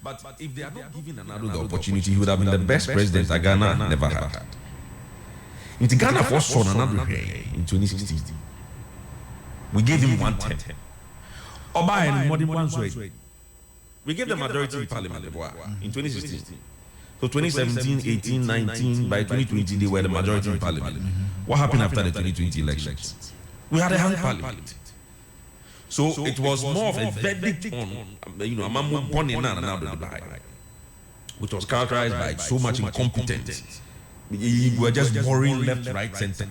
But if they had not given Nana the opportunity, he would have been the best president that Ghana never had. In Ghana first saw Nana in 2016. We gave him 110. Oba and modern ones way. We gave the majority in parliament in 2016. So 2017, 18, 19, by 2020 they were the majority in parliament. What happened after the 2020 elections? We had a hung parliament. So it was more of a verdict on, Amamu born in Dubai, which was characterized by so much incompetence. We were just boring left, right, center.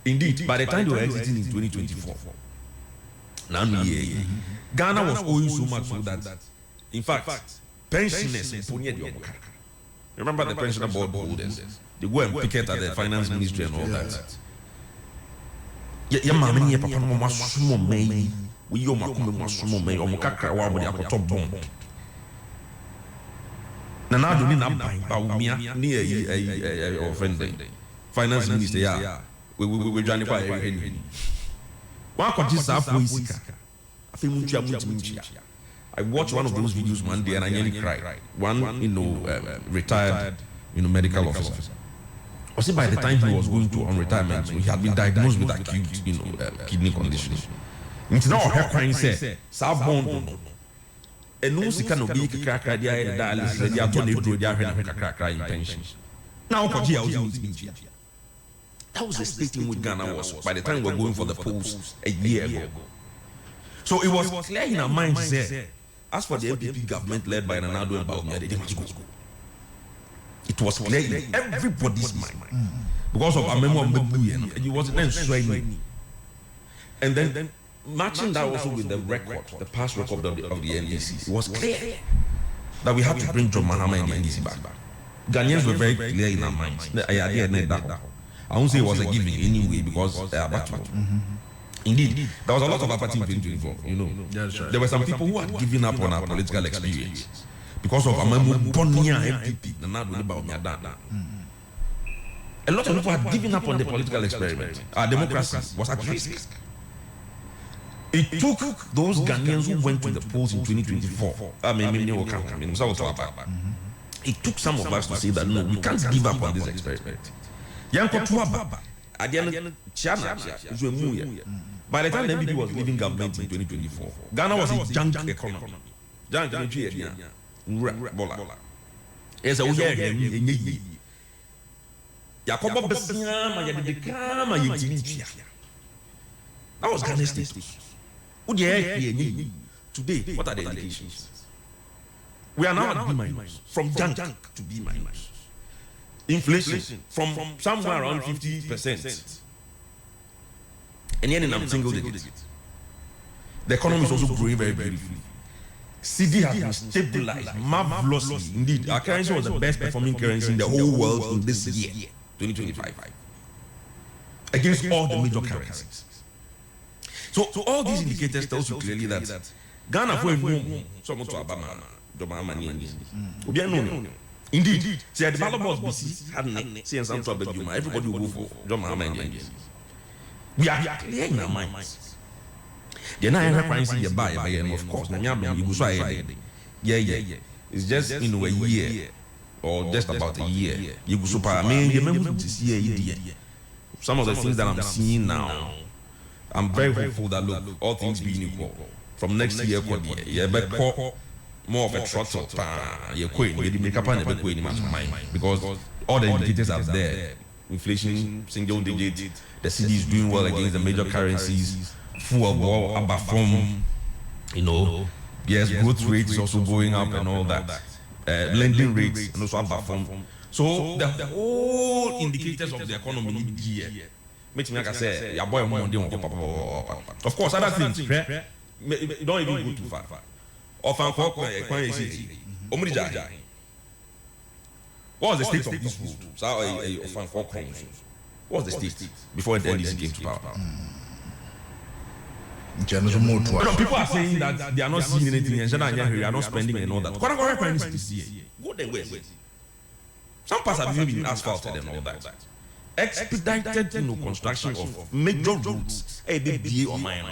Indeed, by the time they were exiting in 2024, Ghana was owing so much so that, in fact, pensioners, remember the pensioner board holders, they go and picket at the finance ministry and all that. Finance minister, yeah, we join the I watched one of those videos one day and I nearly cried. One, retired, medical officer. Was it by the time he was going to on retirement, he had been diagnosed with acute, kidney condition. It's now her crying said, "Sabon." And no si can be cracker dia dialysis, they are told they are crying pension. Now, that was the state in which Ghana was by the time we were going for the polls a year ago. So it was clear in our minds, say, as for the MPP government led by Nana Addo and Bawumia, they must go. It was clear in everybody's mind because of Amemo Mbebuye, and it was then swaying. And then matching that also with the record, the past record of the NDC, it was clear that we had to bring John Mahama and the NDC back. Ghanaians were very clear in our minds. I won't say it was a giving anyway because indeed, there was a lot of apathy in 2024. There were some people who had given up on our political experience because of Amamu Bonia MPP. A lot of people had given up on the political experiment. Our democracy was at risk. It took those Ghanaians who went to the polls in 2024. It took some of us to say that no, we can't give up on this experiment. By the time the MPP was leaving government in 2024, Ghana was a junk economy. That was Ghana's status. Today, what are the indications? We are now at B-, from junk to B-. Inflation from somewhere around 50%. And yet in a single digit. The economy is also growing very beautifully. CD has been stabilized marvelously. Indeed, our currency was the best performing currency in the whole world in this year, 2025, against all the major currencies. So all these indicators tell you clearly that Ghana for someone to Obama, indeed, see, the developers BC hadn't seen some trouble. Everybody will go for John Mahama and the We are clear in our minds. They're not referencing your buy, of course. It's just a year or just about a year. You go super. I mean, remember this year. Some of the things that I'm seeing now, I'm very hopeful that look, all things being equal, from next year, more of a throttle. Because all the indicators are there. Inflation, single digit, the city is doing well against the major currencies, full of war, abafom, yes, growth rates also going up and all that. Lending rates and also abafom. So the whole indicators of the economy need here. Makes me like I say, your boy of course, other things, you don't even go too far. What was the state of this road? What was the state before the NDC came to power? People are saying that they are not seeing anything and they are not spending and all that. Go there, where? Some parts have even been asphalted and all that. Expedited construction of major roads, a big or minor.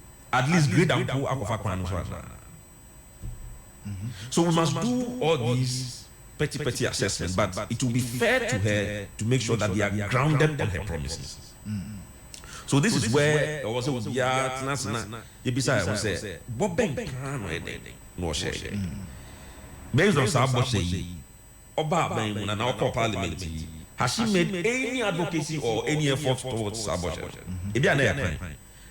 at least grade and pull Akofa Kwano. So we must do all these petty assessments, but it will be fair to her to make sure that they are grounded on her promises. So this is where also Yebisa will say, Bob Ben no share. Based on Sabo say, Oba Ben and our parliament, has she made any advocacy or any effort towards sabotage? If you are there,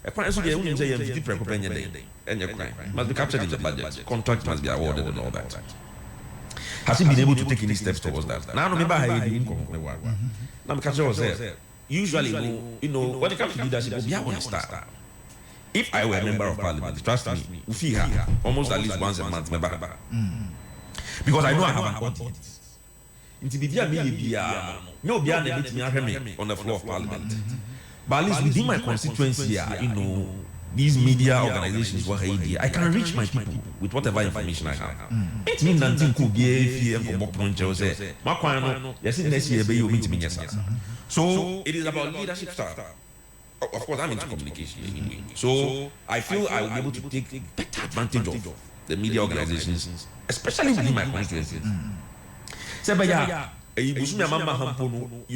a crime should be only say 50 precompanion day, and your crime must be captured in the budget, contract must be awarded and all that. Has he been able to take any steps towards that? Now, remember how he didn't now, catcher was there. Usually, when it comes to leadership, we are on the start. If I were a member of parliament, trust me, we see her almost at least once a month, because I know I have an audience. Into the no beyond on the floor of parliament. But at least within my constituency, these media organizations were I can reach my people with whatever information I have. It means nothing could be so it is about leadership style. Of course, I'm into communication anyway. So I feel I will be able to take better advantage of the media organizations, especially within my constituency. You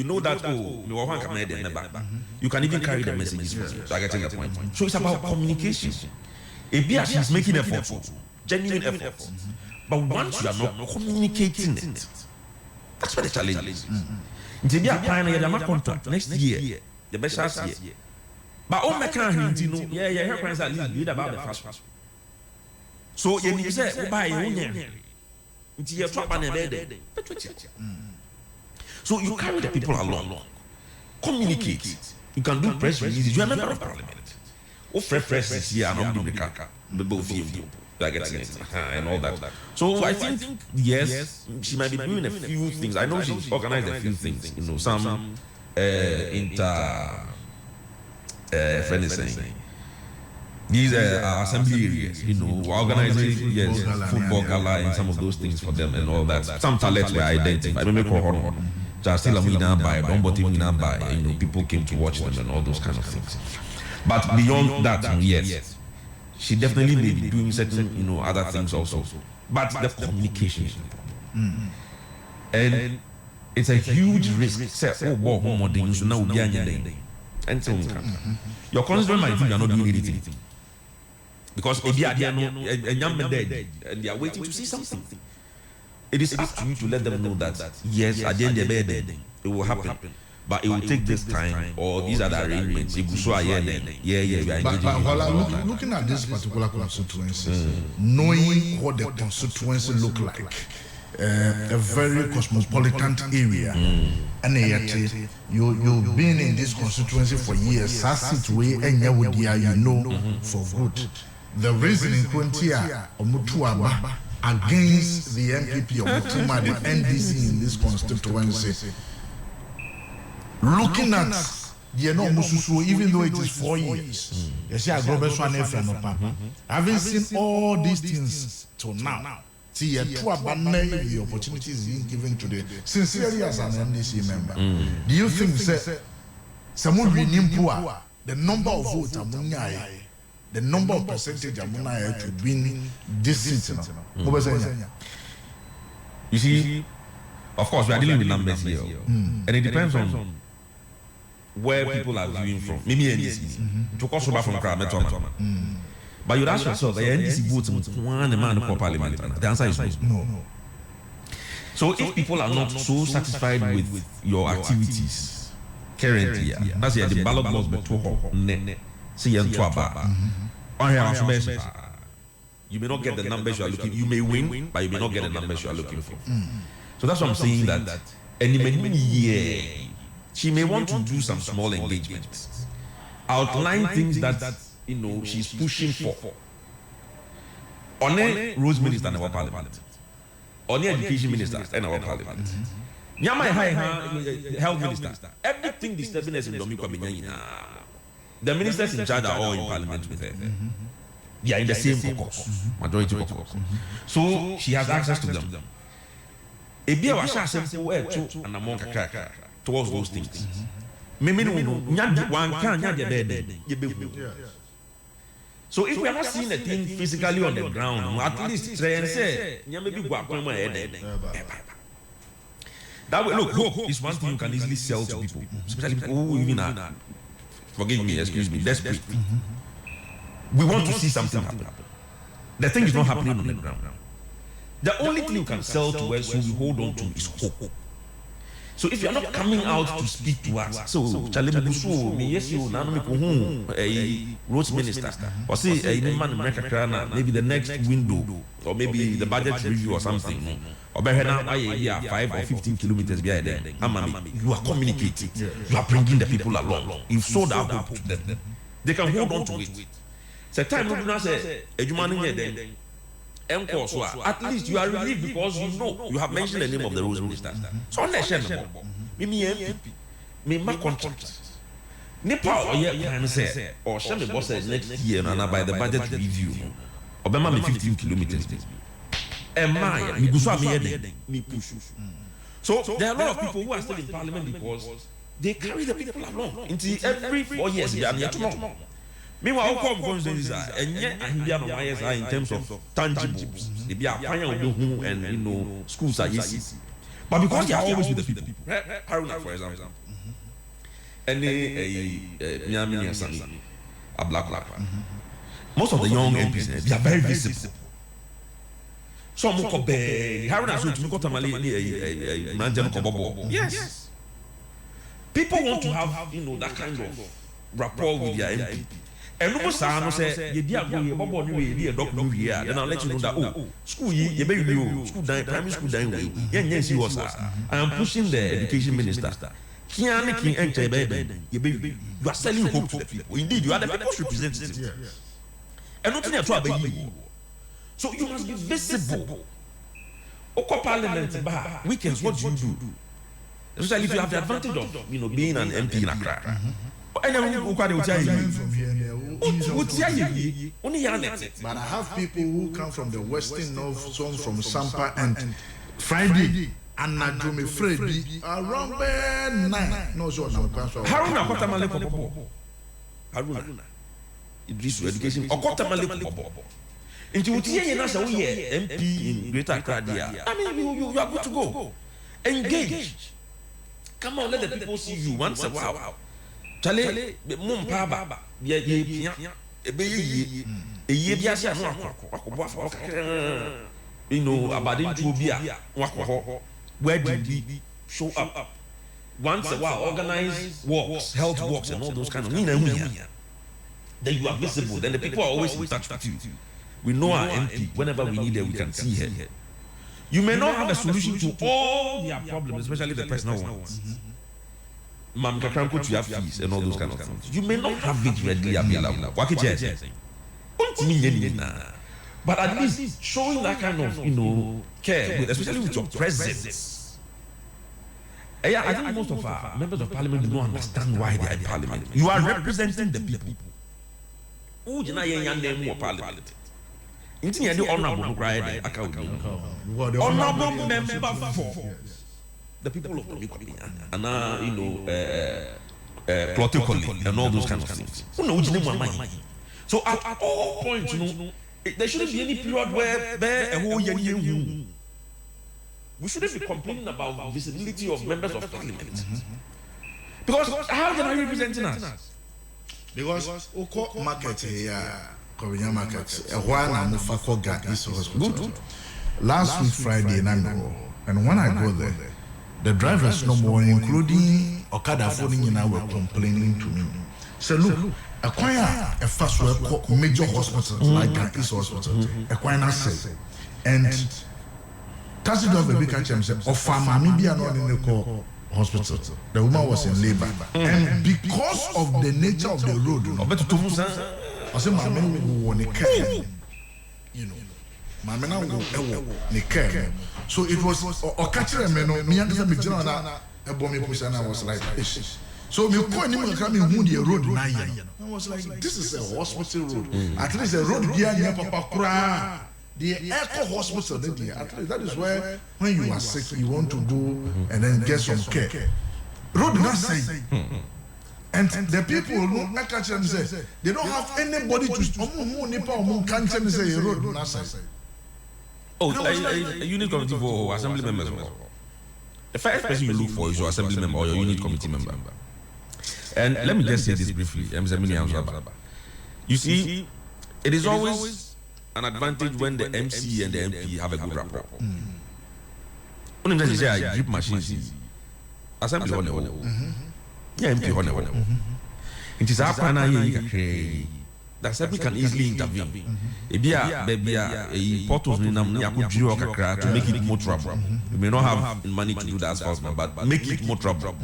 know that you can even carry the messages. So I get the point. So it's about communication. If she's making effort, genuine effort, but once you are not communicating it, that's where the challenge is. Until you are applying a contract next year, the best year. But all my kind, her friends at least read about the fashion. So you say, buy your own. Until you trap on a bed. So you carry the people along, communicate. You can do press releases. You are a member of parliament. Or press is here and not the both of you. And all that. So I think yes, she might be doing a few things. I know she's organized a few things. Some friend is saying. These are assembly areas, we're organizing football gala and some of those things for them and all that. Some talents were identified. I remember just still by people came to watch them and all those kind of things. But beyond that, yes, she definitely may be doing certain other things also. But the communication is the problem. And it's a huge risk. So now we are and so your constituent might think you're not doing anything. Because if they are a young man dead and they are waiting to see something, it is up to you to let them know that yes, at the end of the day, it will happen. But it will take this time, or these are the arrangements. If you show we are engaging. Looking at this particular constituency, knowing what the constituency look like, a very cosmopolitan area, and yet you've been in this constituency for years. For good. The reason in Quintia or Mutuaba against the MPP of Mutuma, the NDC in this constituency, looking at Mususu, even though it is 4 years, having seen all these things till now. See, the opportunities being given to the sincerely as an NDC member. Do you think someone Nimpua, the number of votes the number of percentage to win this seat? You see, of course, we are dealing with numbers here, and it depends on where people are viewing from. Maybe NDC to cross over from Krametoma. But you ask yourself, the NDC votes one man for parliament. The answer is no. So if people are not so satisfied with your activities currently, that's the ballot box between you may not get the numbers you are looking. You may win, but you may not get the numbers you are looking for. So that's what I'm saying. That she may want to do some small engagements, outline things that she's pushing for. On a Rose Minister in our parliament, on the Education Minister in our parliament, Health Minister, everything disturbing us in Domingo. The ministers in charge are all in parliament with her. They are in the same caucus, majority caucus. So she has access to them. Towards those things. So if we are not seeing a thing physically on the ground, at least try and say, that way, look, hope is one thing you can easily sell to people, especially people who even are, forgive me, excuse me, desperate. We want to see something happen. The thing is not happening on the ground. The only thing you can sell to us, who we hold on to, is hope. So if you are not coming out to speak to us, so Chalebusu, me yes you nano me kuhu a roads minister, or say a man America Krana, maybe the next window, or maybe the budget review or something, or better 5 or 15 kilometers behind there. You are communicating, you are bringing the people along. You've sold out hope to them. They can hold on to it. It's time we do not say a human then. At least you are relieved because you know you have mentioned the name of the roads minister. So on the channel, me MP, me my contract. Nepal or yet can say or shall me boss next year and by the budget review. Obama me 15 kilometers. And my me go me push. So there are a lot of people who are still in parliament because they carry the people along into every 4 years they are yet long. Meanwhile, how come is and yet in terms of tangibles, they be a and schools are easy. But because they are always with the people, Haruna, for example, and a black. Most of the young MPs, they are very visible. Some Haruna, so to go to yes. People want to have that kind of rapport with their MP. And no say you be a good bobo a doctor here, then I'll let you know that school you school primary school yes you was I am pushing the education minister. You are selling hope to the people. Indeed, you are the people's representative. And nothing at all about you. So you must be visible. Oko parliament weekends, what do you do? Especially if you have the advantage of being an MP in Accra. But I have people who come from the western north, some from Sampa, and Friday and Najome Freddy around 9. No, sure, Haruna Kotamale Kobo. Haruna. Idris education. Okotamale Kobo. Into MP in Greater Accra. I mean, you are good to go. Engage. Come on, let the people see you once a while. Chale, mum paba, ye, about to be where did we show up? Once a while, organize walks, health walks, and all those kind of things. Then you are visible, then the people are always in touch with you. We know our MP, whenever we need her, we can see her. You may not have a solution to all their problems, especially the personal ones. Mam Kakranko to have fees and all those kind of things. You may not have it readily available. But at least showing that kind of care, especially with your presence. I think most of our members of parliament do not understand why they are in parliament. You are representing the people. Who do not name parliament? Honorable member for the people of Komikwa and protocol and all those kind of things. So at all points, there shouldn't be any period where we shouldn't be complaining about visibility of members of parliament. Because how can I represent us? Because Oko market here, Korean market, why I'm Fakoga is hospital. Last week Friday, and when I go there, the drivers no more, including Okada phoning in, were complaining to me. So look, acquire a fast work major hospital like East Hospital, acquire say, and taxi driver big catch him said, "Of farmer, maybe I'm not in the hospital." The woman was in labor, and because of the nature of the road, I said, "My man will care, my man will care." So it was or catch them, me and the general a bomb push, and I was like, "Ish." So me call him coming who the road na. I was like, "This is a hospital road. At least the road here near Papa Kura, the Echo Hospital. At least that is where when you are sick, you want to go and then get some care. Road not say." And the people who make a chance say they don't have anybody to say road. Oh, a unit committee for assembly members. The first person you look for is your assembly member or your unit committee member. And let me just say this briefly. You see, it is always an advantage when the MC and the MP have a good rapport. When you say I drip machines, assembly on the MP on the wall. It is our plan that assembly can easily intervene. A portals to make it more trouble. You may not have money to do that as well, but make it more trouble.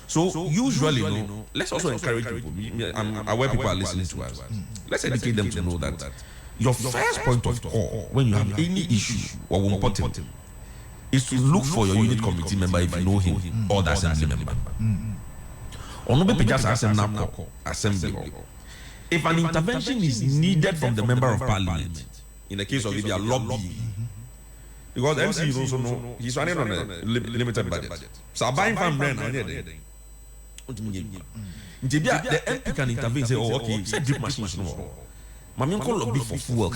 So usually, let's also encourage people. I'm aware people are listening to us. Let's educate them to know that your first point of call when you have any issue or important is to look for your unit committee member if you know him or the assembly member. Or no be just assembly. If an intervention is needed from the member of parliament, in the case of maybe a lobby, because MC is also know he's running on a limited budget. So buying from them, the MP can intervene and say, oh, okay, say drip machines no. Mami call lobby for fuel.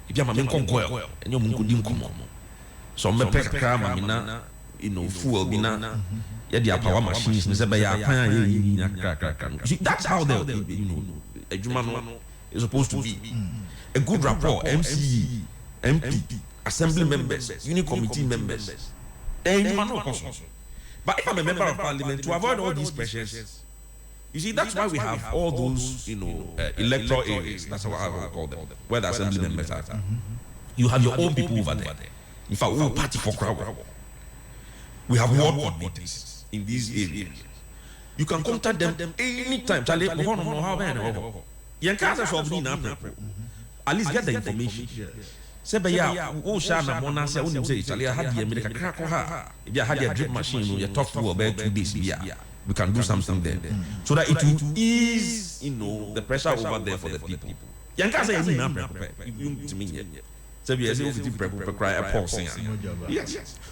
If you mami call coil, and you munkudim come. So me pek kra mami na, fuel bina. Yeah, power machines. That's how they, a Jumano is supposed to be. A good rapport, MCE, MP, assembly members, unit committee members. But if I'm a member of parliament, to avoid all these pressures, you see, that's why we have all those, electoral areas. That's how I will call them, where the assembly members are. You have your own people over there. In fact, we will party for crowd. We have ward coordinators in these areas. You can contact them anytime. At least get the information. Say, had a drip machine, you talk to about 2 days. We can do something there. So that it will ease, the pressure over there for the people.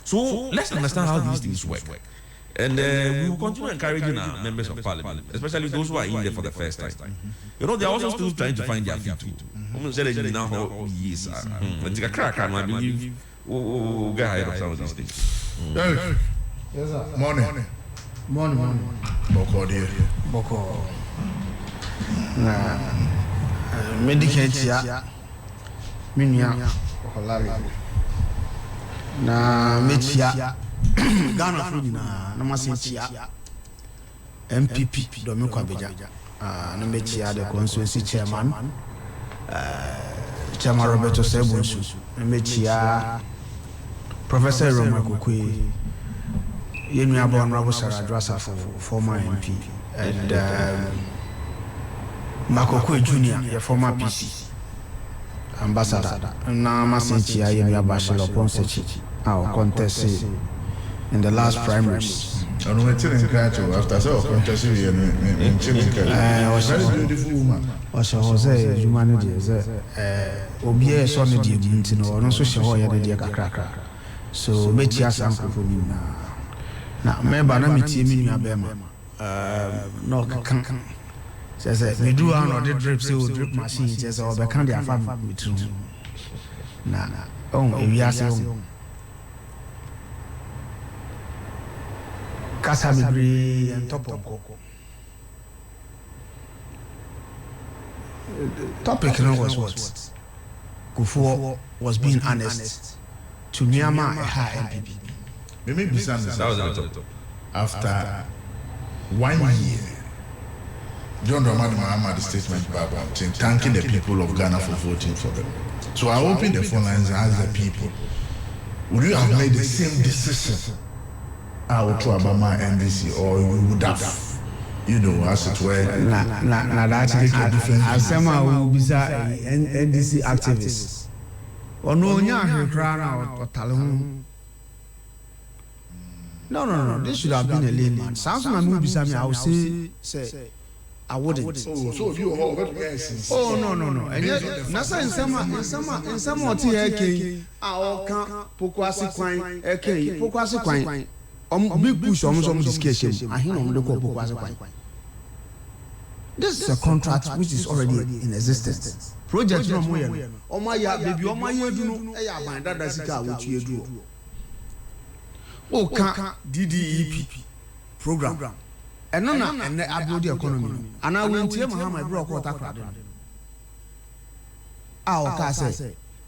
So let's understand how these things work. And we will continue encouraging our members of parliament, especially those who are in there for the first time. They are also still trying to find their feet too. Almost said that now how years are. But take a crack, I believe we'll get ahead of some of these things. Yes, sir. Morning. Boko dear. Boko. Medicate ya. Minya. Na mechia Ghana Free na masentia MPP Dominic Abeja na mechia the constituency chairman Chairman Roberto Sebunsu na mechia Professor Roma Kokwe Yemi Abon Rabusara Adrasa for former MP and Makokwe Junior the former PC ambassador na masentia Yemi Abashelo Ponsechi our contest in the last primaries. I know it's in Kato after so contest in very beautiful woman. Jose humanity is Obie Sonny Dintino, no social hoya kakra. So Metia Sanko for me now. Member Namiti Bema. No can says we do on the drip drip machines as all the candy of family true. Nah. Oh, we are saying Casabibre and Topo. Topic was what? Kufuor was being honest to Myanmar a high MPP. Maybe after 1 year, John Dramani Mahama the statement about thanking the people of Ghana for voting for them. So I opened the phone lines and asked the people, would you have made the same decision out to Obama NDC, or you would have, as it were? That's a different. As someone will be NDC activists. Or no, no. This should have been a layman. Samson and Mubisami, I would say, I wouldn't. So you are yes. Oh no. And yet, Nasa in some what he our Pokwasi Quine, Pokwasi Quine. big push some discussion. I hear on the corporate was a This is a contract which is already in existence. Project no more. Oh my baby, oh my you do. I find that that's what you do. Oh, can DDEP program. And no, and I build the economy. And I will tell my brother what I cried. Our case,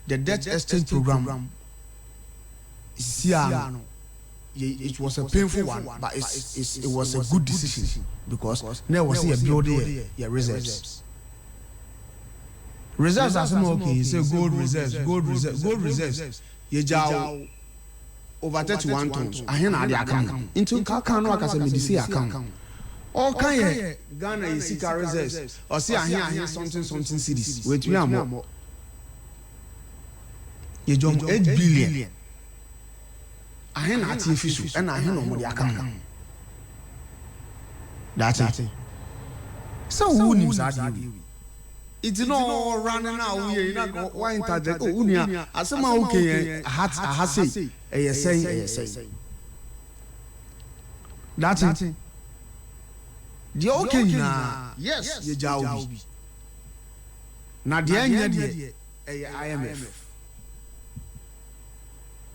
the debt exchange program. It was a painful one, but it was a good decision because there was a building reserves. Reserves are some okay. You say gold reserves. You jaw over 31 tons. I hear the account. Into Kakano, I can say account. All kind Ghana is Sika reserves. Or see, I hear something cities. Wait, we are more. You jump 8 billion. I hear not official, and I hear no money account. That's it. So who needs that? It's not running out. We are not why interject. Oh, Unia, as some okay, I say, a say. That's it. The okay, yes, you jaw. Now the end, IMF.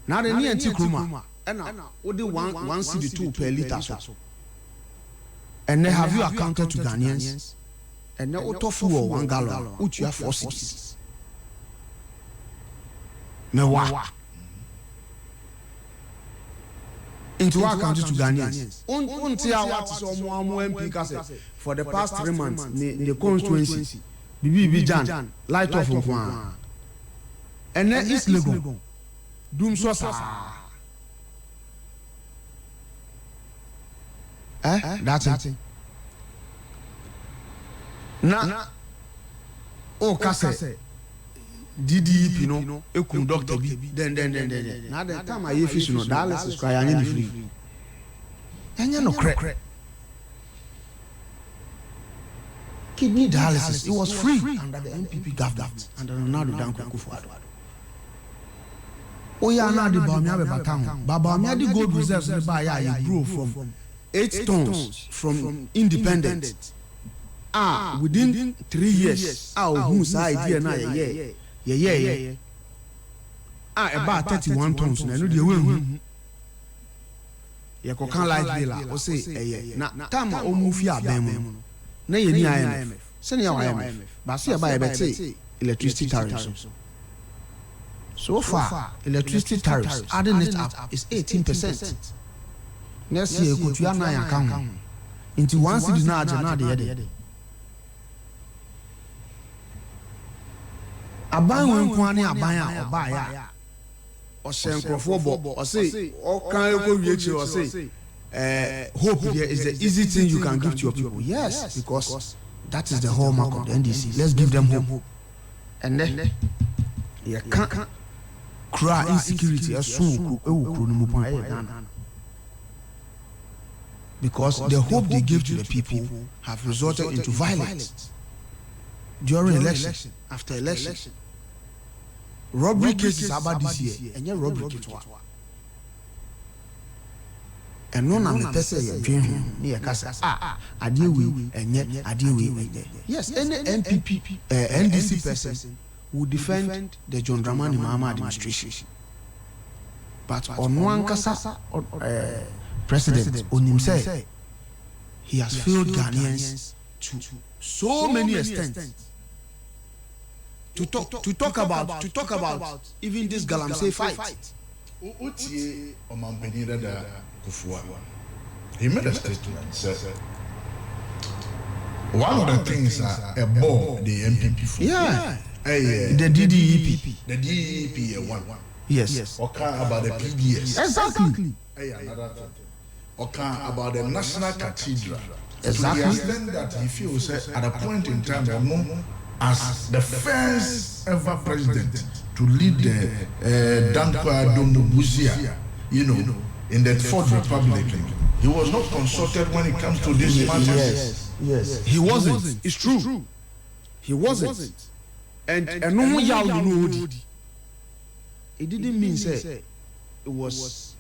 Now the near Tikruma, and what the one city 2 per liter. And they have you accounted to Ghanaians, and now tofu 1 gallon, which you have 4 cities. Mewa into our country to Ghanaians. Until what is more MP for the past 3 months, the constituency, BB Jan, light off of one, and then East Legon. Doom Sosa. That's it. Now, oh, Casse, DDEP, no, a conductor, then. Now, the time I fish, no, Dallas is crying free. And you know, crack. Kidney dialysis, it was free under the MPP government, under Ronaldo Danko Kufuor. Oh yeah, now the Bamiya Batang. Bamiya the gold reserves in Baya grew from 8 tons from independent. Within 3 years, whose idea now yeah. About 31 tons. Now the way you can't like Villa or say na Tama or Mufia Bemo. Na ye IMF. Send your IMF. But see about electricity tariffs. So far, electricity tariffs, adding it up, is 18%. Next year, could you have an account into one city now, the other. A buy one quantity, a buyer, or buyer, or send for or say, or can you go reach or say, hope here is the easy thing you can give to your people. Yes, because that is the hallmark of the NDC. Let's give them hope. And then, you can't. Cry insecurity because the hope they give to the people have resulted into violence during election, after election. Robbery cases about this year, and your robbery case. And none of the person dream near Casa. I deal with, and yet I deal with. Yes, any MPP, NDC person would defend the John Dramani Mahama administration. But on one Kasa president, on himself, he has failed Ghanaians to so many extents. To talk about even this Galamsey fight. He made a statement, said one of the things a ball the MPP for. Yeah. The DDEP. The DDEP one. Yes. Or about the PDS. Exactly. Another thing. Or about the National Cathedral. Exactly. To the extent that he feels at a point in time as the first ever president to lead the Dankwa Dombo Buzia, in the Fourth Republic. He was not consulted when it comes to this matter. Yes. He wasn't. It's true. He wasn't. And no it didn't mean say it was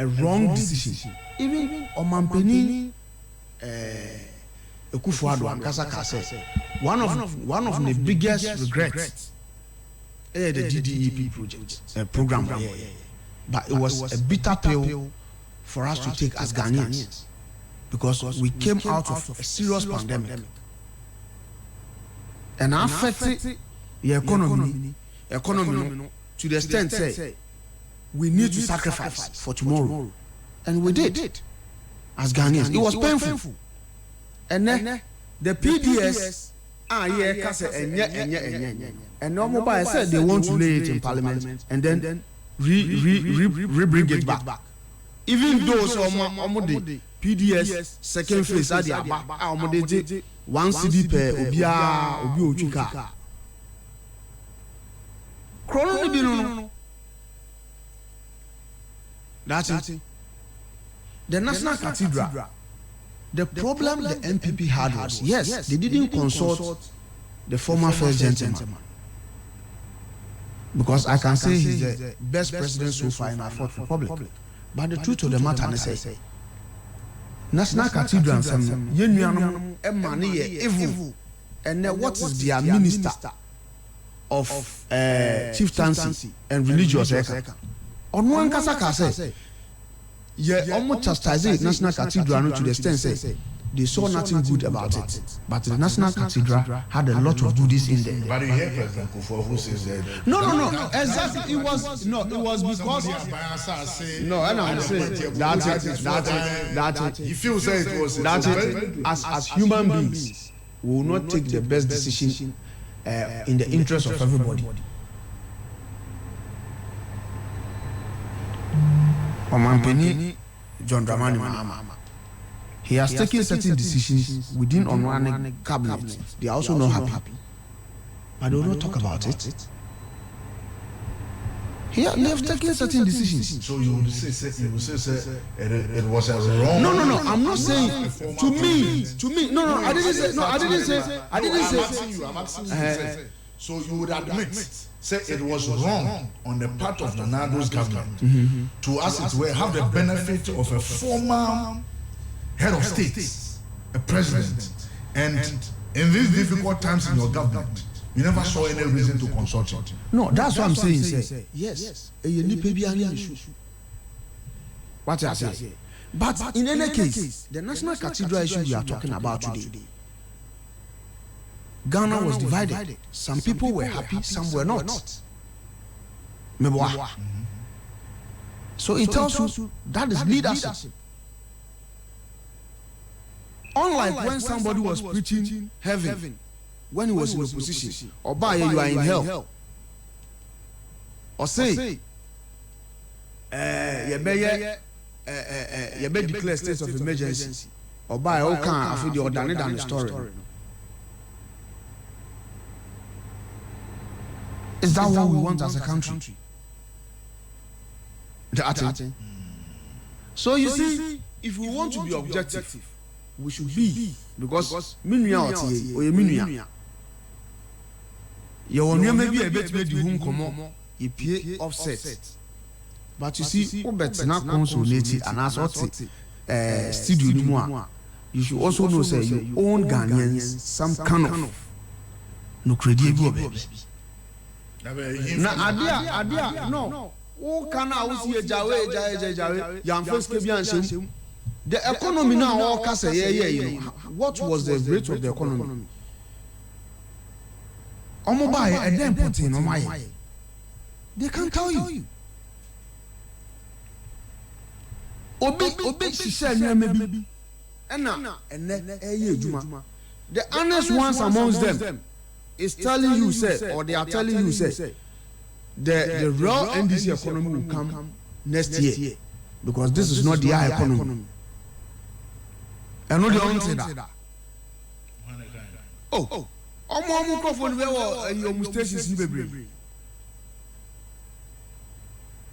a wrong decision. Even Omampeni Ekufuado Ankasa Kase, one of the biggest regrets the DDEP program, but it was a bitter pill for us to take as Ghanaians, because we came out of a serious pandemic and affected the economy to the extent say we need to sacrifice for tomorrow, and we did as Ghanaians. It was painful, and then the PDS and no mobile said they want to lay it in Parliament and then bring it back. Even those the PDS second phase at the 1 cedi per obi ochuka. Chrono that's it. The National Cathedral. The problem the MPP had was, yes, they didn't consult the former first gentleman, because I can say he's the best president so far in our Fourth Republic. But the truth of the matter is, National Cathedral and evil, and what is their minister of chieftaincy and religious? On one kasa say, almost chastised National Cathedral to the extent say they saw nothing good about it, but the National Cathedral had a lot of goodies in there. But you hear President Kufuor who says that. No, exactly. It was because no, and I'm saying that's it. He feels that it was that's it. As human beings, we will not take the best decision in the interest of everybody. Omampeni John Dramani Mahama, he has taken certain decisions within Onwane cabinet. They are also not happy, but they will not talk about it. They have taken certain decisions. So you would say it was a wrong. No. I'm not saying to me. No. I didn't say. I'm asking you. So you would admit, say it was wrong on the part of the Nado's government to, as it were, have the benefit of a former head of state, a president, and in these difficult times in your government, you never saw any reason to consult it. No, that's what I'm saying. Say yes. What I say. But in any case, the National Cathedral issue we are talking about today, Ghana was divided. Some people were happy, some were not. So it tells you that is leadership. Unlike when somebody was preaching heaven, when he was in opposition, or by you are in hell, or say, you may declare state of emergency, or by all kind of the ordinary than the story. Is that what we want as a country? So you see, if we want to be objective, we should be, because minuya or minuya. Your maybe a bit made you come you pay offset. But you see, not consolidated and as what studio. You should also know say you own Ghanaians some kind of no credible baby. Na adia no. Who can I see a jawe yam first kebian. The economy now all kase you know. What was the rate of the economy? Omobai and then put in on my. They can't tell you. Obi she said maybe. And the honest ones amongst them is telling you say, or they are telling you say, the real NDC economy will come next year, because this is not the high economy. And not the only say that. Oh, microphone where your mustache is baby.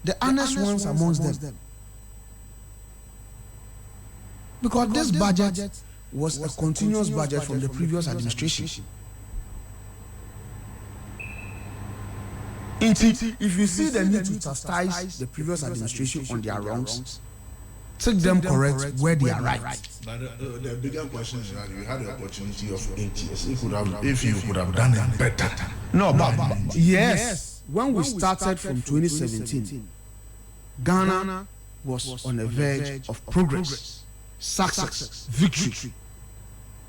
The honest ones amongst them. Because this budget was a continuous budget from the previous administration. If you see the need to chastise the previous administration on their wrongs, take them correct where they are right. But the bigger question is that you had the opportunity of 8 years. If you could have done it better. No, but yes, when we started from 2017, Ghana was on the verge of progress, success, victory.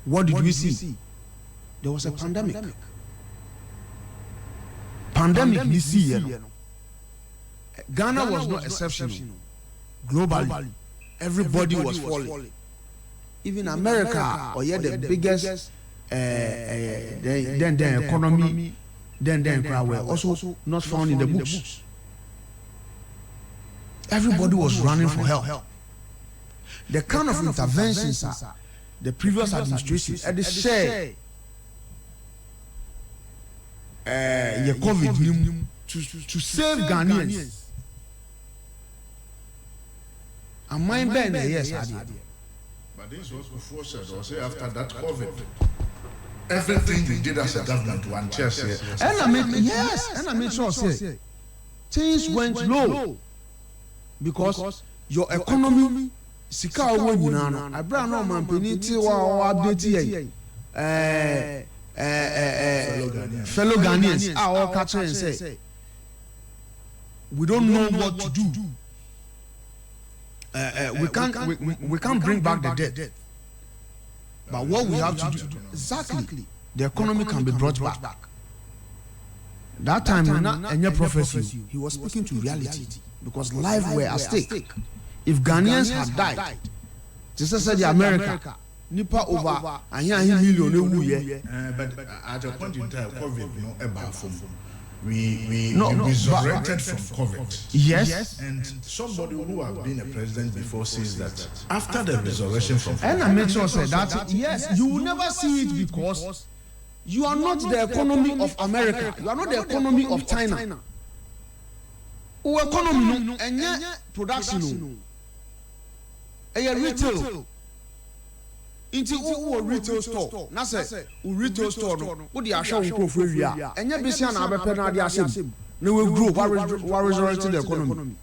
What did we see? There was a pandemic. Pandemic this year. Ghana was not exceptional. Globally, everybody was falling. Even America, or the biggest then economy, then were also not found in the books. Everybody was running for help. The kind of interventions the previous administration had to share COVID to save Ghanaians. And mine Ben, yes, but this was before said, or say after that COVID. Everything we did as a government, one chair said. And I made sure say things went low because your economy sika owo nyina no abra no man peniti wa update fellow Ghanaians all catch and say we don't know what to do. We can't bring back the debt. But what we have to do, exactly, the economy can be brought back. That time, in your prophecy, he was speaking to reality because lives were at stake. If Ghanaians had died, just said the America, nipa over, and here million, but at a point in time, COVID, we resurrected from COVID. Yes. And somebody who has been a president before says that after the resurrection from COVID. And I make sure say that, yes, you will never see it because you are not the economy of America. You are not the economy of China. Our economy, no, and production, and retail. Into who retail store. Na say retail store no. Who dey ahwe nkofo awia. Enye besia na abepe na dey asem. Na we grow what resurrecting the economy.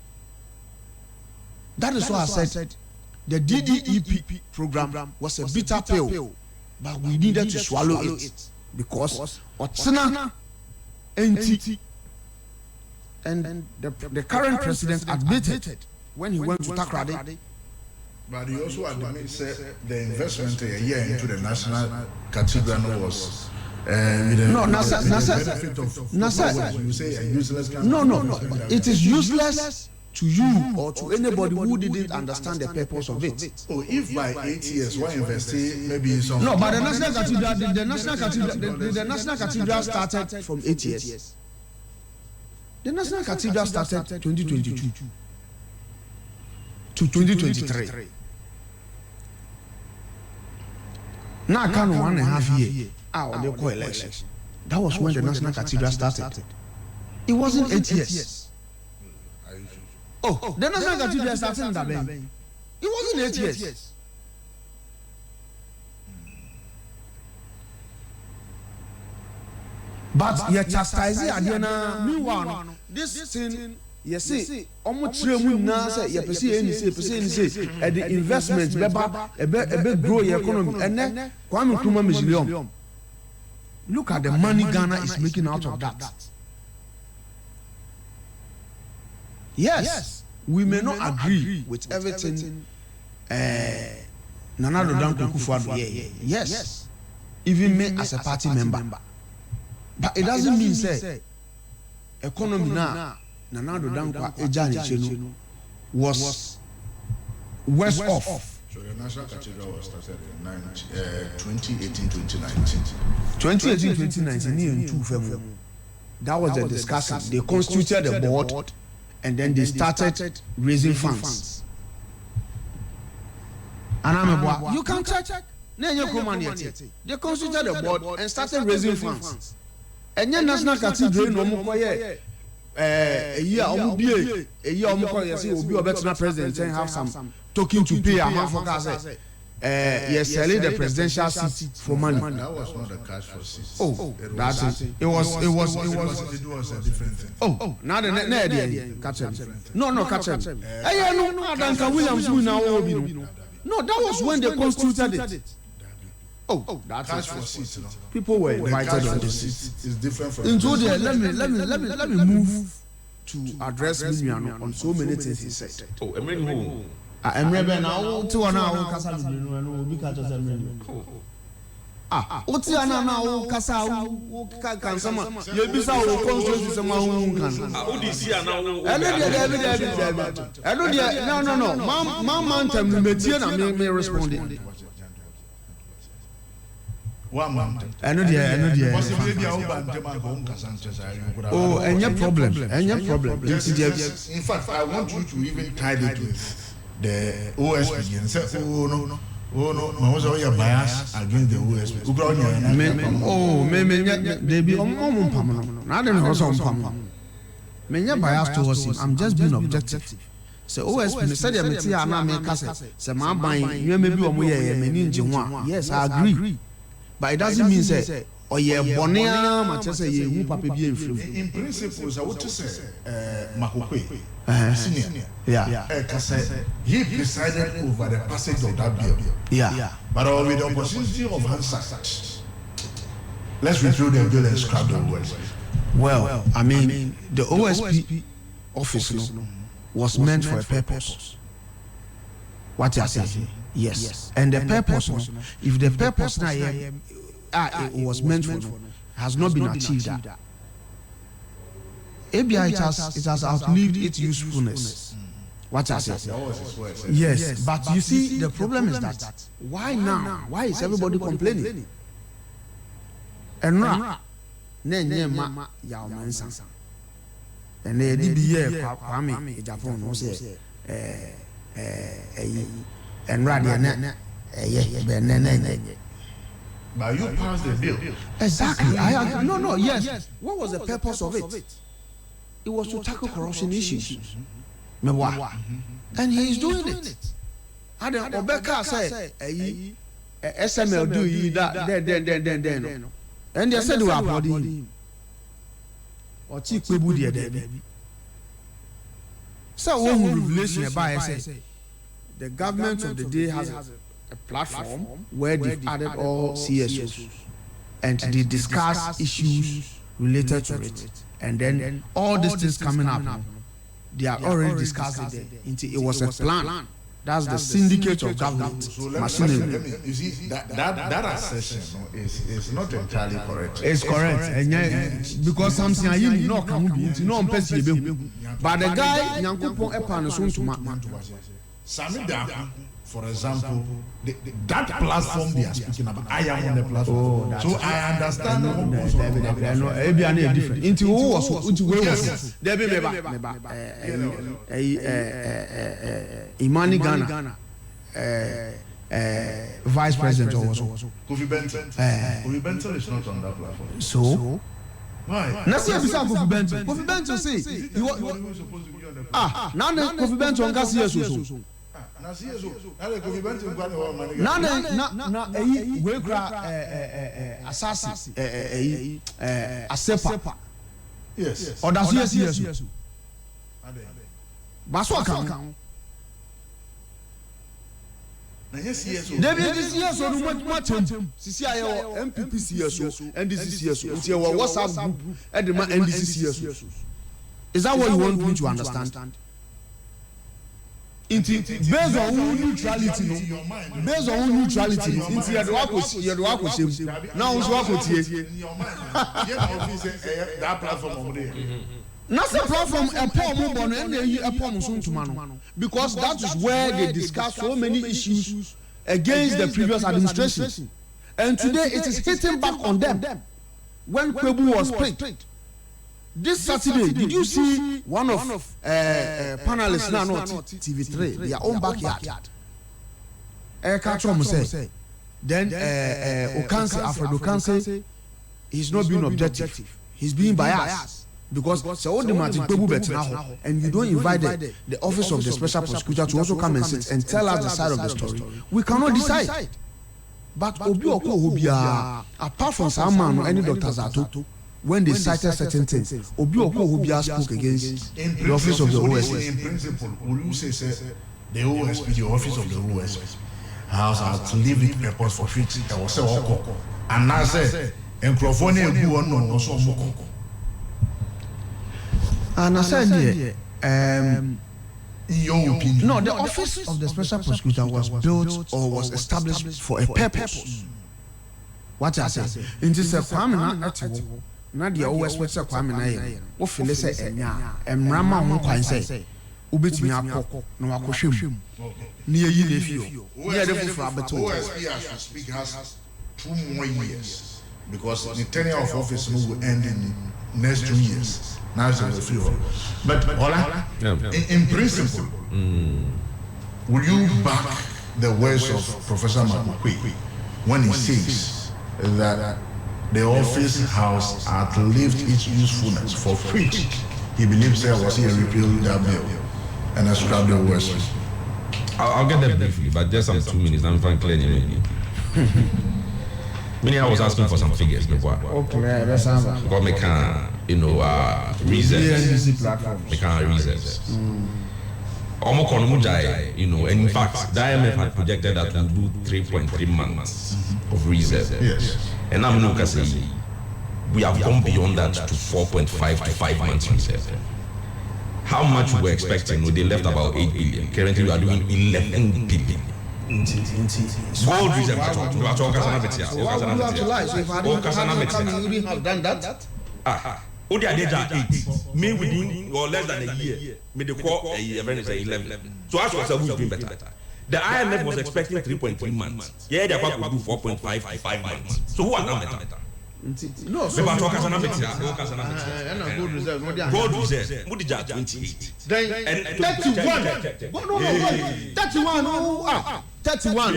That is why I said the DDEP program was a bitter pill, but we needed to swallow it because otsena enti and the current president admitted when he went to Takoradi. But he also admits the investment a year into the National Cathedral was you say a useless. No. It is useless to you or to anybody who didn't understand the purpose of it. Oh, if by 8 years one investing maybe some. No, but the National Cathedral started from 8 years. The National Cathedral started 2022 to 2023. Now I can't 1.5 years out of the election. That was when the National Cathedral started. It wasn't 8 years. Oh, the National Cathedral started in Daben. It wasn't 8 years. But you chastise Adiana. Meanwhile, this thing, you see, almost 3 months now, say, you say, the investments, a grow your economy, and then Kwame Nkrumah Museum. Look at the money Ghana is making out of that. Yes, we may not agree with everything Nana Addo Dankwa Akufo-Addo. Yes, even me as a party member. But it doesn't mean say economy now Nana Addo Dankwa Ejani Chenu was worse off. So the National Cathedral was started in 2018-2019. 2018-2019, that was the discussion. They constituted the board and then they started raising funds. And I'm you can check. They constituted the board and started raising funds. And then National Cathedral no more a year omukoye say obi obetuna president and have some token to pay a man for gas yes, selling the presidential seat for money. That was not the cash for seats. Oh, that's it. It was It was a different thing. Oh, now the catch him. No, catch him. Hey, no, Duncan Williams will now be no. That was when they constituted it. Oh, that's Cash for seats. people were The invited cash on for this. seats is different from. Into there, let me move to address Miniano on so many things he said. Oh, Emre who? Emre now, 2 hours, Casa will be catch us Emre. What's your now, Casa, can someone, you'll be so conscious someone who can. Who did see now? No. Mom, Metiana may respond. I know the oh, and your problem. In fact, I want you to even tie it with the OSP and say, oh no, was always bias against the OSP. They be not then bias towards him. I'm just being objective. So OSP said say my buying you may be yes, I agree. But it doesn't mean say or yeah bonia much say you papa be in principle I would say Makokwe senior he presided over the passage of that bill, but with the opportunity of Hansard, let's review the bill and scrap the words. Well, I mean the OSP office was meant for a purpose. What you say? Yes. And the purpose, if the purpose now it was meant for, has not been achieved, ABI it has outlived its usefulness. What I say? Yes, but you see, the problem is that why now? Why is everybody complaining? And now, ma yaw mansa. And they did here, Kwame, Japan, no say, and rather, but you passed the bill. Exactly. Yes. What was the purpose of it? It was to tackle corruption issues. And he is doing it. Adam Obeka said, SML do you that, then. And they said, we are applauding him. Or Chief Kwebudia, baby. So, one revelation by say, the government of the day has a platform where they've added all CSOs and they discuss issues related to it. And then all these things coming up, they are already discussed there. It was a plan. That's the syndicate of government. So you see, that assertion is not entirely correct. It's correct. And because something I didn't know can be no person. But the guy, Yankupon Epan is to Sami Daku, for example, that platform they are speaking about, I am on the platform. So I understand no different. Into who was Debbie Imani Ghana, Vice President also. Kofi Benton. Kofi Benton is not on that platform. So why? Let's see Kofi Benton. Kofi Benton say now Kofi Benton can see us. We assassin Asepa. Yes. Or does yes. Baswaka. David is yes or much CCIO MPP CSO and this is CSO. It's your WhatsApp group and this is CSO. Is that what you want me to understand? Based on neutrality, based on neutrality, into your work now that platform over there. Not the platform a poem and a poem soon to because that is where they discuss so many issues against the previous administration. And today it is hitting back on them when Kwebu was picked. This Saturday, did you see one of panelists now not TV3, their own backyard? Katrom say, then Okanse, Alfred Okanse, he's not being objective, he's being biased. because so the and you don't invite the office of the special prosecutor to also come and sit and tell us the side of the story, we cannot decide. But obi okobia apart from some man or any doctors Zato, when they cited certain things, obi okobia spoke against the office of the OSP. In principle, will you say the OSP, the office of the OSP, has to leave it purpose for which I was so and I say, and Crophonia go on also moko. And I said, your opinion. no, the office of the special prosecutor was built or was established for a purpose. What I say, in this Kwame na the OSP say Kwame na ye, wo feel say enya, emrama ho kwan say, ubetimi akọ na wakohwem. Ni eyi na efio. Ni ade fufura abeto. OSP as we speak has 2 more years because the tenure of office will end in next 2 years. Now it's a few. But Ola, in principle, will you back the words of Professor Makwe when he says that the office has outlived its usefulness for which he believes there was a repeal that bill and a scrap the words? I'll get that briefly, but just some 2 minutes. I'm trying to clear you. Meaning I was asking for some figures before. Okay, that's Because me can, reserves. Me can reserves. Almost and in fact, the IMF had projected that we'll do 3.3 months of reserve. Yes. And I'm not going to say we have gone beyond that to 4.5 to 5 months reserve. How much we were expecting? They left about 8 billion. Currently, we are doing 11 billion. Gold reserve. Have done that. Only I did 8. Me within or less than a year. Me the call a year 11. So as was we doing better. The IMF was expecting 3.3 months. Yeah, they will do 4.5 5 months. So who are now better? No, so gold reserve. Mudija 28. And 31. No, 31. 31.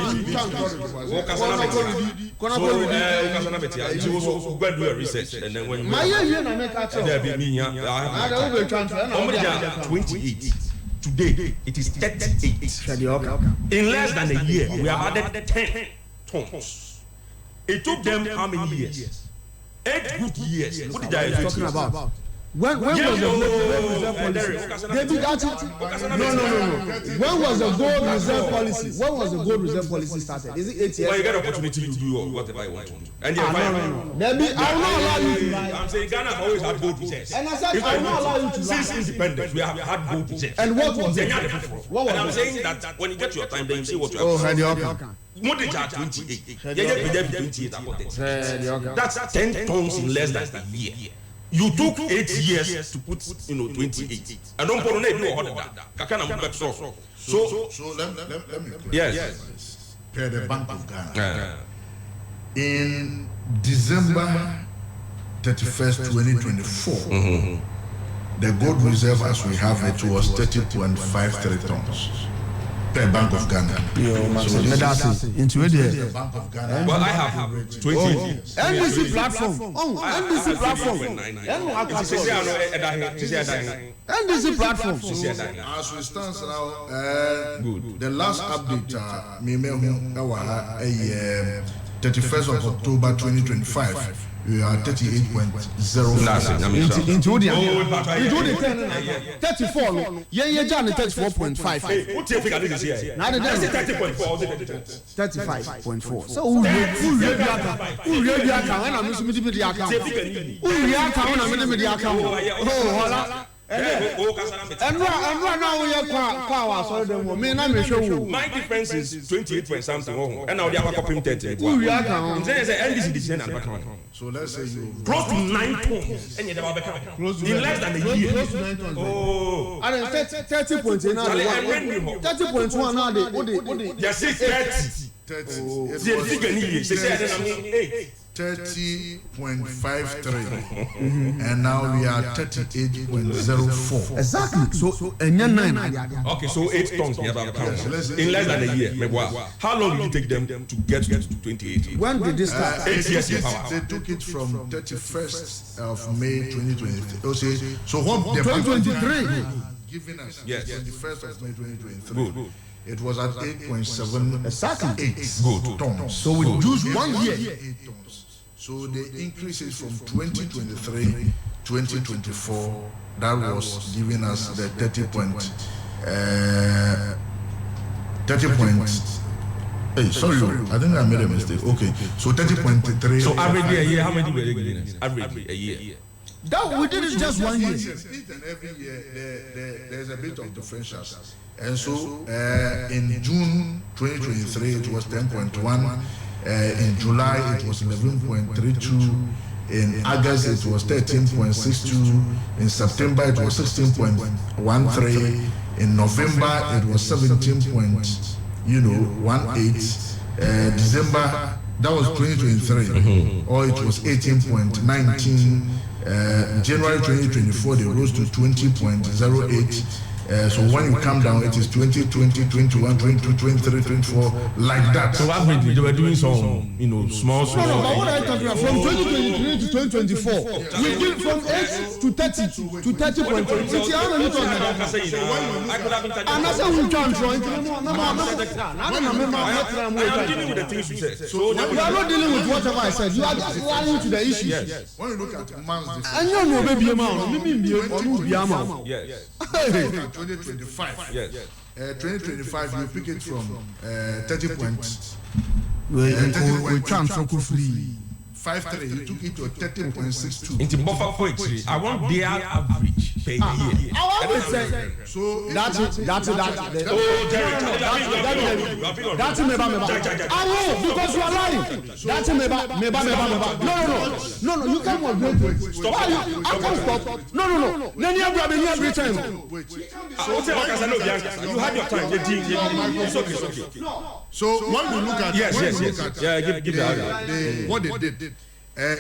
So go do a research and then when my year na make catch up. There be me 28. Today it is 38. In less than a year we have added 10 tons. It took them how many years? 8 good years. What did I talking about? When was the gold reserve policy? When was the gold reserve policy started? Is it 8 years? Well, you get an opportunity to do whatever you want to do. And no. I will not allow you to lie. I'm saying Ghana have always had gold reserves. And I said I will not allow you to lie. Since independence, we have had gold reserves. And what was it? And I'm saying that when you get your time, then you say what you have to say. Modija 28. That's 10 tons in less than a year. You took 8 years to put 28. I don't put on that. So let me yes. Per the Bank of Ghana. In December 31st, 2024, the gold reserve as we have it was 30.53 tons. Per Bank of Ghana. Into it there. The Bank of Ghana. Well, I have 20 years. NBC platform. NBC platform. NBC platform. As we stand now, the last update, 31st of October 2025. We are 38.05. Into the 34. Yeah, 34.5. What's your figure this year? Now the 35.4. So who really account? And I'm missing the account. Who really account? I'm missing the account. Oh, and right now we are power. So the woman I'm sure. My difference is 28 point something. And now they are copying 30. Who really account? So let's say you close to 9 tons. And you never become in less than a year. Close to 9 tons. Oh, and 30.8 now. 30.1 now. They say 30. 30.53, and now we are 38.04. Exactly. So and 9. Okay, so 8 tons in less than a year. How long did it take them to get to 28? When did this start? 8 years in power. They took it from 31st of May 2023. So what the 2023 given us, yes, 21st of May 2023. Good. It was at 8.78 exactly. tons. So we lose 1 year. 8 tons. So the increase is from 2023, 2024. That was giving us the 30 point. Hey, sorry, I think I made a mistake. Okay, so 30.3. So average a year, how many were they giving us? Average a year. That we did it just 1 year. Each and every year there's a bit of differentials. And so in June 2023 it was 10.1. In July it was 11.32. In August it was 13.62. In September it was 16.13. In November it was 17.18. December, that was 2023, or it was 18.19. January 2024 they rose to 20.08. So when you come down, it is 20, 20, 21, 22, 23, 24, like that. So averagely, they were doing some, small. No, but what are you talking about? From 2023 to 2024, we did from 8 to 30 to 30.20. How many talking about? And that's how we can draw into the I am dealing with the things you said. So you are not dealing with whatever I said. You are just adding to the issue. Yes. When you look at man's difference, And you know, baby, amount. Yes. 2025. Yes. 2025, you pick it from 30 points. We transfer free. 5.3, you took it to 30.62. Into buffer poetry, I want their average per year. I always say, So that's it. Oh, Jerry, That's me, I know, because you are lying. That's me, No, you can't wait. Stop. I can't stop. No. Then you have every time. You had your time. It's okay. So when we look at Yes. Give the what they did,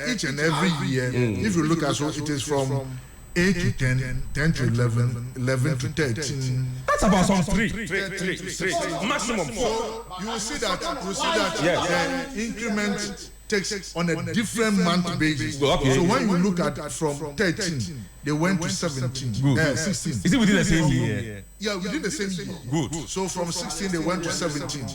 each and every year, if you look at so it is from 8 to 10, 10 to 11, 11 to 13. That's about some three. Maximum 4. So you will see that increment takes on a different month basis. Okay. So when you look at from 13, they went to 17, 16. Is it within the same year? Yeah, within the same year. Good. So from 16 they went to 17,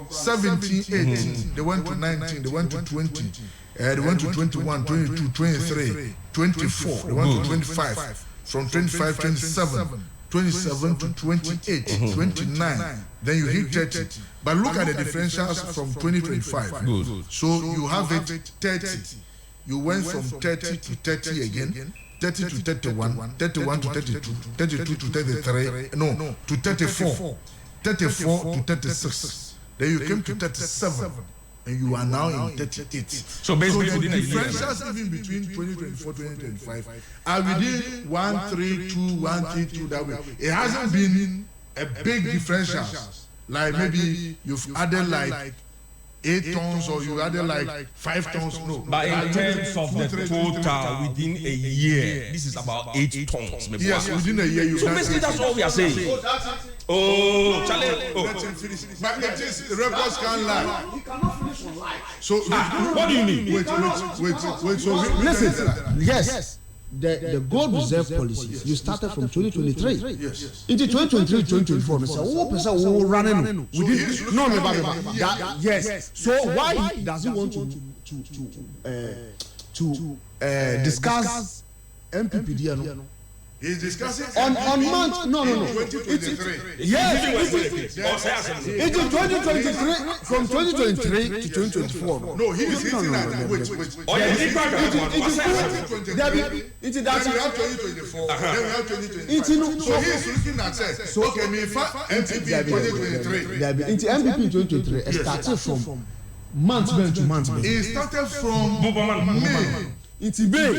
17, 18, they went to 19, they went to 20, they went to 21, 22, 23, 24, they went to 25, from 25, 27, 27 to 28, 29, then you hit 30. But look at the differentials from 2025. Good. So you have it 30. You went from 30 to 30 again. 30 to 31, 31 to 32, 32 to 33, no, to 34, 34 to 36. Then you came to 37, and you are now in 38. So basically, the differentials even between 2024 2025 are within 132, 132 that way. It hasn't been a big differential. Like maybe you've added like 8 tons or you added like 5 tons. No. But in terms of the total within a year, this is about 8 tons. Yes, within a year you So basically, that's all we are saying. Oh, Charlie. But it is the records can't lie. You cannot finish on life. So What do you mean? wait. So Listen, yes. The gold reserve policies you started from 2023. Yes. Into 2023, 2024. Mr. Running. We didn't. No. Yes. So why does he want to discuss MPPD? He's discussing On month. No. 2023. Yes. It is 2023 from 2023 to 2024. No, he is hitting at wait. It is Then we that. have 2024. Then we have 2025. So So he is looking at say, okay, me MPP 2023. Into MPP 2023 started from month to month. It started from May. It's May. No.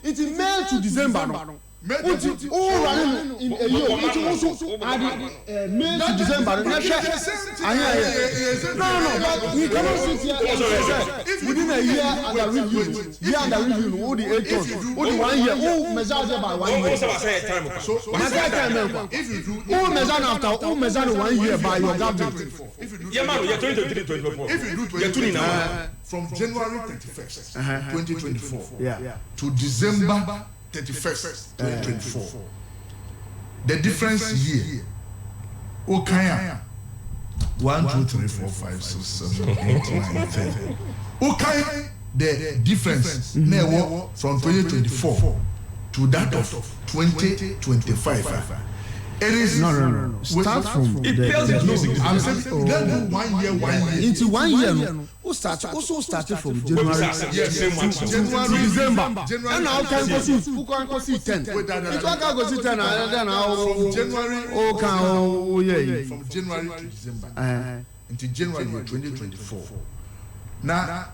It's May to December. No. All running in a year, which also added May to December. No, but we cannot sit here and say within a year under review, all the 8 months, all the 1 year, all measures by 1 year. So, if you do, all measures after all measures 1 year by your government. If you do from January 31st, 2024 to December 31st, 2024, the difference here, okay, 1, 2, 3, 4, 5, 6, 7, 8, 9, 10. Okay, the difference now from 2024 to that of 2025. It is no. Start from it pales into losing. I'm saying then do 1 year. Into 1 year. Who started from January to December. And now can go see. Who can go see 10? It can go see 10. Then now from January. From January to December. Into January 2024. Now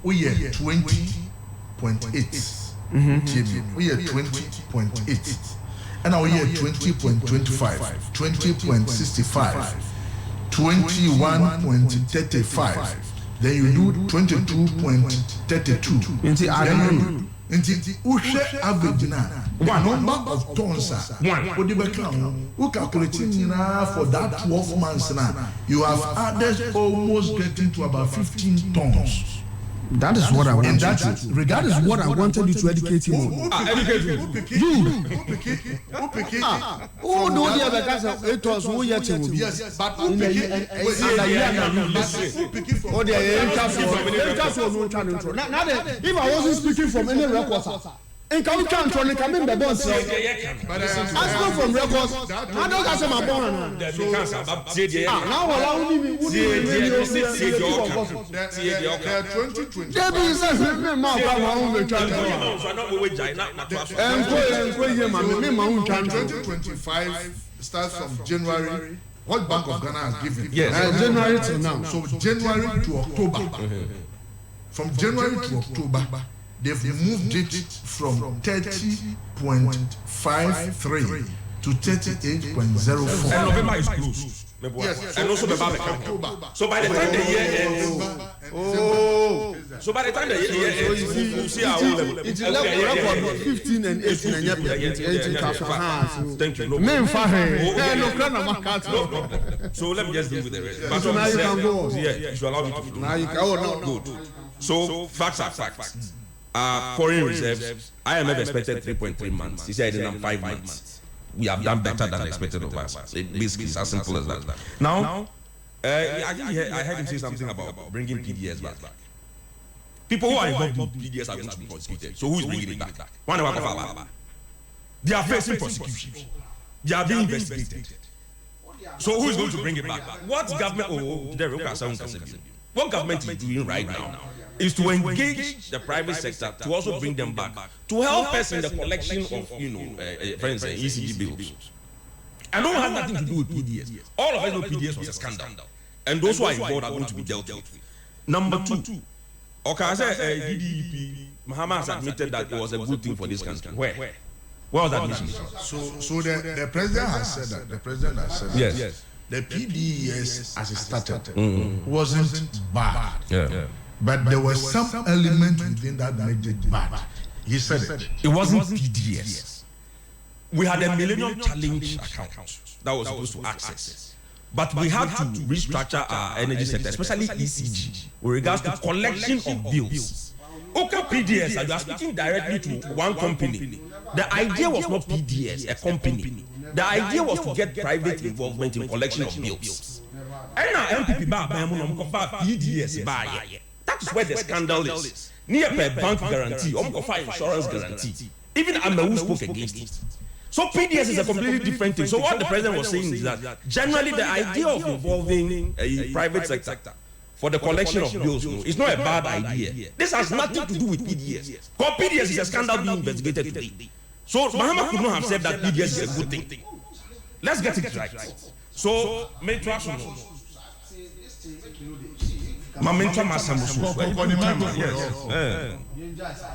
we are 20.8. We are 20.8. And now we are 20.25, 20.65, 21.35. Then you do 22.32. Then you do average now. Number of tons. Who calculating now for that 12 months now? You have added almost getting to about 15 tons. That is what I wanted. That is what I wanted you to educate him on. Educate you. Oh, no, the other guys are 8 tons. Who yet? Yes, but oh, if I wasn't speaking from any records, and can we count on the coming the boss? Ask from records. I don't have some born. Now allow me. Starts from January. What Bank of Ghana has given? Yes, January to now. So January to October. From January to October, they've moved it from 30.53 to 38.04. And November is closed. Yes, and also October. So by the time the year ends, so by the time the year ends, we'll see our own level. It's 15 and 18 and 18. Thank you. So let me just deal with the rest. But now you can go. Yeah, you should allow me to do. Now you can go. Good. So facts are facts. Foreign reserves, IMF expected 3.3 months. He said in 5 months. We have done better than expected of us. Basically, it's as simple as that. Now, I heard him say something about bringing PDS back. People who are involved in PDS are going to be prosecuted. So who is bringing it back? One of our they are facing prosecution. They are being investigated. So who is going to bring it back? What government? What government is doing right now is to engage the private sector to also bring them back to help us in the collection of, for instance, ECG bills. I don't have nothing to do with PDS. All of us know PDS was a scandal, and those who are involved are going to be dealt with. Number two, okay, I said DDEP, Mahama has admitted that it was a good thing for this country. Where was that mission? So the president has said that. The president has said that. Yes. The PDS as it started wasn't bad. Yeah. But there was some element within that made it bad. He said it wasn't PDS. We had a Millennium Challenge account that was supposed to access. But we had to restructure our energy sector, especially ECG, with regards to collection of bills. Okay, PDS, you are speaking directly to one company. The idea was not PDS, a company. The idea was to get private involvement in collection of bills. And now MPP PDS buy. That is where the scandal is. Near per bank guarantee, insurance guarantee. Even Amewu spoke against it. So PDS is a completely different thing. So what the president was saying is that generally the idea of involving a private sector for the collection of bills is not a bad idea. This has nothing to do with PDS. Because PDS is a scandal being investigated today. So Mahama could not have said that PDS is a good thing. Let's get it right. So,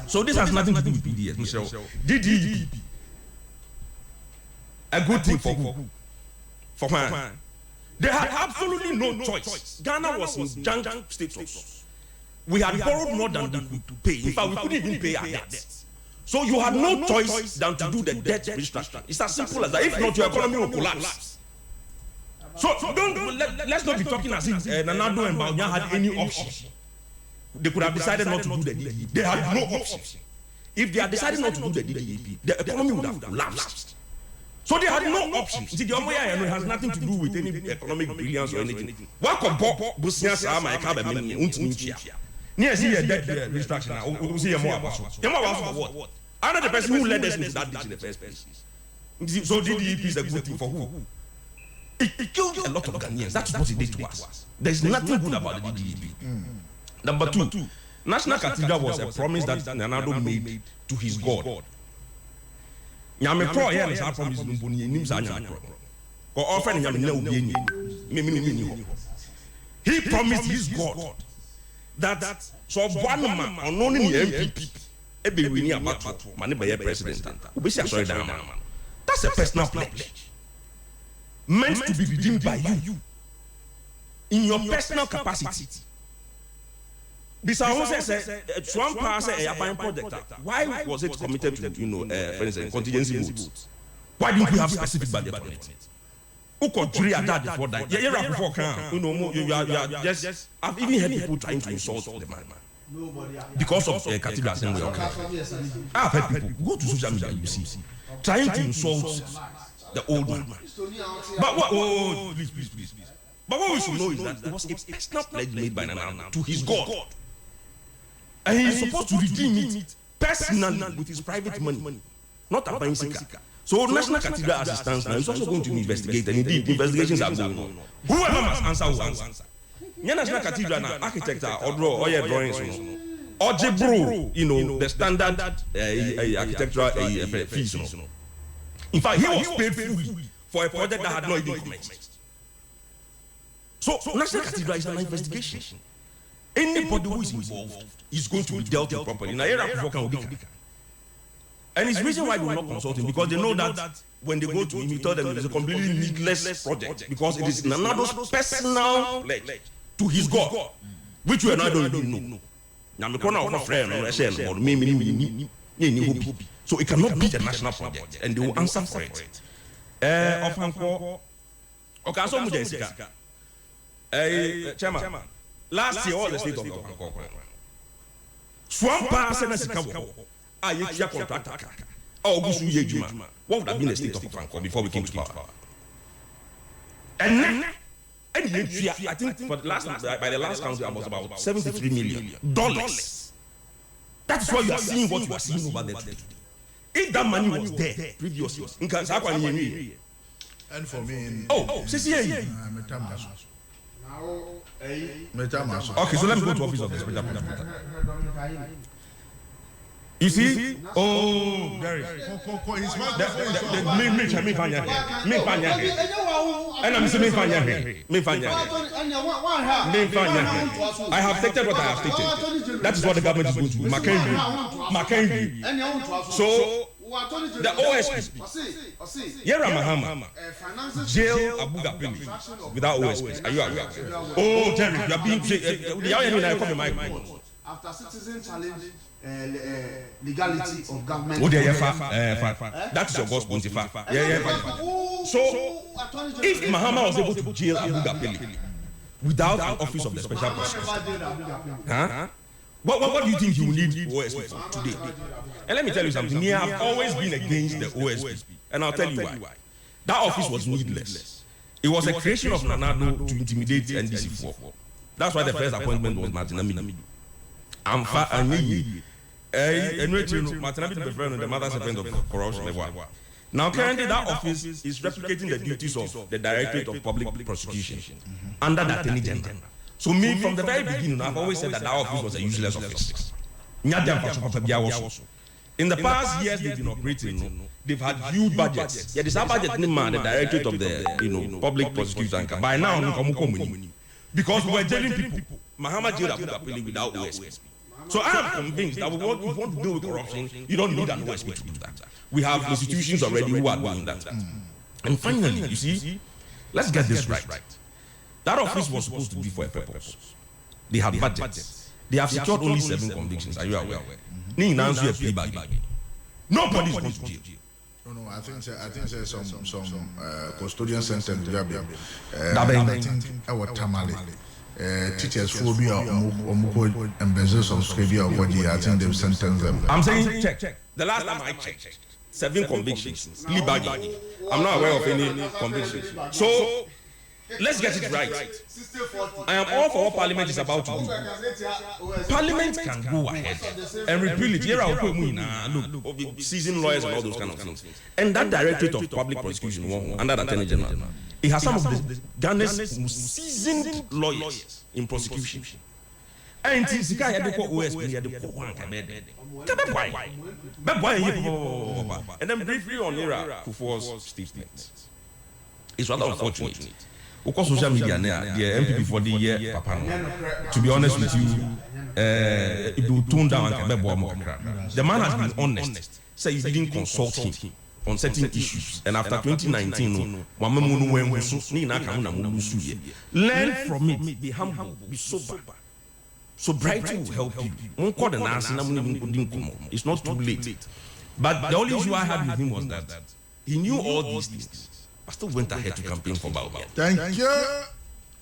so this has nothing to do with PDS, Michelle. DDEP A good thing for who? For when? They had absolutely no choice. Ghana was in junk status. We had borrowed more than we could pay. In fact, we couldn't even pay our debts. So you had no choice than to do the debt restructuring. It's as simple as that. If not, your economy will collapse. So let's not be talking as if Nana Addo and Bawumia had any option. They could have decided not to do the DDEP. They had no option. If they had decided not to do the DDEP, the economy would have collapsed. So they had no option. See, the Omoya has nothing to do with any economic brilliance or anything. What could Bosnia Sama Kabamini Untinchia? Near see a debt restructuring. See a more about what? I'm not the person who led us into that ditch in the first place. So DDEP is a good thing for who? It killed a lot of Ghanaians. That's what it did to us. There's nothing good about the DDEP. Number two, National Cathedral was a promise that Nana Addo made to his God. Nyame kro here is promise no boni enim sa nyame kro. Ko offer nyame na obi eni. Me. He promised his God that so one man ono ni MPP e be wini abato mane be president. Obi si asori dan man. That's a personal pledge. Meant to be redeemed by you in your personal capacity. Bisa who says Trump passed a Yaban project. Why was it committed to, for instance, contingency votes? Why didn't we have specific budget for it? Who could jury at that before that? Yeah, before you are just. I've even heard people trying to insult the man because of Cathedral Assembly. I've heard people go to social media, you see, trying to insult the old man. But what? Oh, please. But what we should know is that it was a personal pledge made by Nana to his God. And he is supposed to redeem it personally with his private money, not a bicycle. So National Cathedral Assistance now is also going to investigate, and indeed investigations are going on. Whoever must answer will answer. National Cathedral now, architect or draw all your drawings, Ojibro, the standard architectural fees. In fact, he was paid fully for a project that had not even commenced. So National Cathedral is an investigation. Anybody who is involved is going to be dealt with properly. And it's the reason why they will not consult him, because they know that when they go to him, he told them it is a completely needless project, because it is Nana Addo's personal pledge to his God, which we are not going to know. So it cannot be the national project, and they will answer for it. Chairman, last year all the state of the Swamp pass and a Sikawo. I used contractor. Oh, what would have been the state of Franco before we came to power? And I think for the last by the last count, it was about $73 million. That's why you are seeing what you are seeing over there today. If that money was there previously, and for me, okay, so let me go to office of the special prosecutor. You see? Oh, Gary. I have stated what I have stated. That is what the government is going to do. Mackenzie. So, the OSP, Yera Mahama, jail Abu Gapili without OSP. Are you aware? Oh, Jerry, you are being after citizen challenge legality of government. Oh, that is your gospel. So, if Mahama was able to jail Abu Gapili without an office of the special prosecutor, what do you think you will need OSP for today? And let me tell you something. I have always been against the OSP, and I'll tell you why. That office was needless. It was a creation of Nana Addo to intimidate NDC4. That's why the first appointment was Martin Amidu. Martin Amidu the mother serpent of corruption. Now, currently, that office is replicating the duties of the Directorate of Public Prosecution under the Attorney General. So me, from the very beginning, I've always said that office was a useless office. In the past years they've been operating, they've had huge budgets. Yeah, this budget man, the Directorate of the Public Prosecution. By now, because we were jailing people. Mahama jailed Abu Gapili without OSP. So I am convinced that if you want to deal with corruption, you don't need an OSP to do that. We have institutions already who are doing that. And finally, you see, let's get this right. That office was supposed to be for a purpose. They have budgets. They have secured only 7 convictions. Are you aware? Nobody is going to jail. No, I think some custodian sentence I think our Tamale teachers phobia or embezzle some scribia or what I think they've sentenced them. I'm saying check. The last time I checked, 7 convictions. I'm not aware of any convictions. So let's get it right. I am all for what Parliament is about to do. Parliament can go ahead and repeal it. Here I'll look, seasoned lawyers and all those kind of things. And that Directorate of Public Prosecution under the Attorney General, it has some of the Ghana's most seasoned lawyers in prosecution. And Sika had the OSP, had the and then briefly on Ira Kufuor's statement. It's rather unfortunate. Because social media now, the MPP for the year, Papa. To be honest with you, it will tone down the man has been honest. Say he didn't consult him on certain issues, and after 2019, learn from it, be humble, be sober. Sobriety will help you. It's not too late. But the only issue I had with him was that he knew all these things. I still went ahead to campaign for Baobab. Thank you.